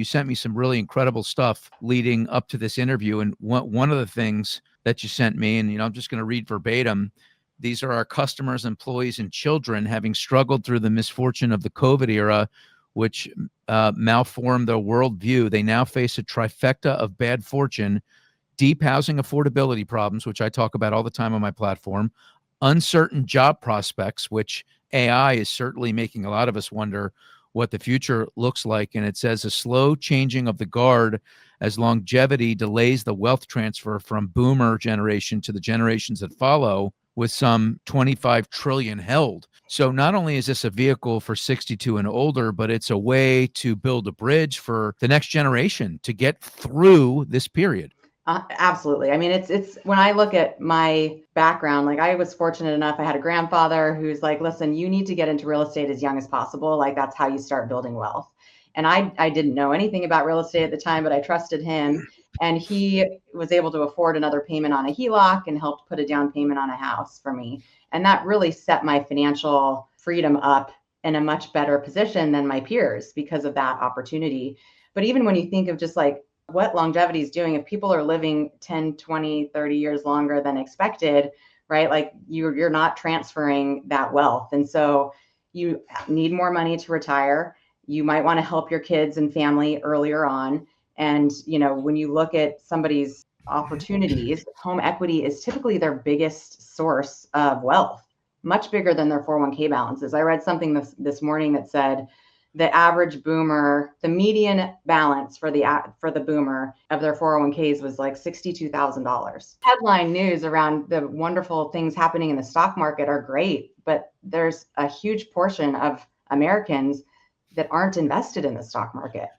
You sent me some really incredible stuff leading up to this interview. And one of the things that you sent me, and I'm just going to read verbatim. These are our customers, employees, and children having struggled through the misfortune of the COVID era, which malformed their worldview. They now face a trifecta of bad fortune: deep housing affordability problems, which I talk about all the time on my platform; uncertain job prospects, which AI is certainly making a lot of us wonder what the future looks like. And it says a slow changing of the guard as longevity delays the wealth transfer from boomer generation to the generations that follow, with some 25 trillion held. So not only is this a vehicle for 62 and older, but it's a way to build a bridge for the next generation to get through this period. Absolutely. I mean, it's when I look at my background, like I was fortunate enough, I had a grandfather who's like, listen, you need to get into real estate as young as possible. Like that's how you start building wealth. And I didn't know anything about real estate at the time, but I trusted him. And he was able to afford another payment on a HELOC and helped put a down payment on a house for me. And that really set my financial freedom up in a much better position than my peers because of that opportunity. But even when you think of just like what longevity is doing, if people are living 10, 20, 30 years longer than expected, right? Like you're not transferring that wealth. And so you need more money to retire. You might want to help your kids and family earlier on. And, when you look at somebody's opportunities, home equity is typically their biggest source of wealth, much bigger than their 401k balances. I read something this morning that said the average boomer, the median balance for the boomer of their 401ks was like $62,000. Headline news around the wonderful things happening in the stock market are great, but there's a huge portion of Americans that aren't invested in the stock market.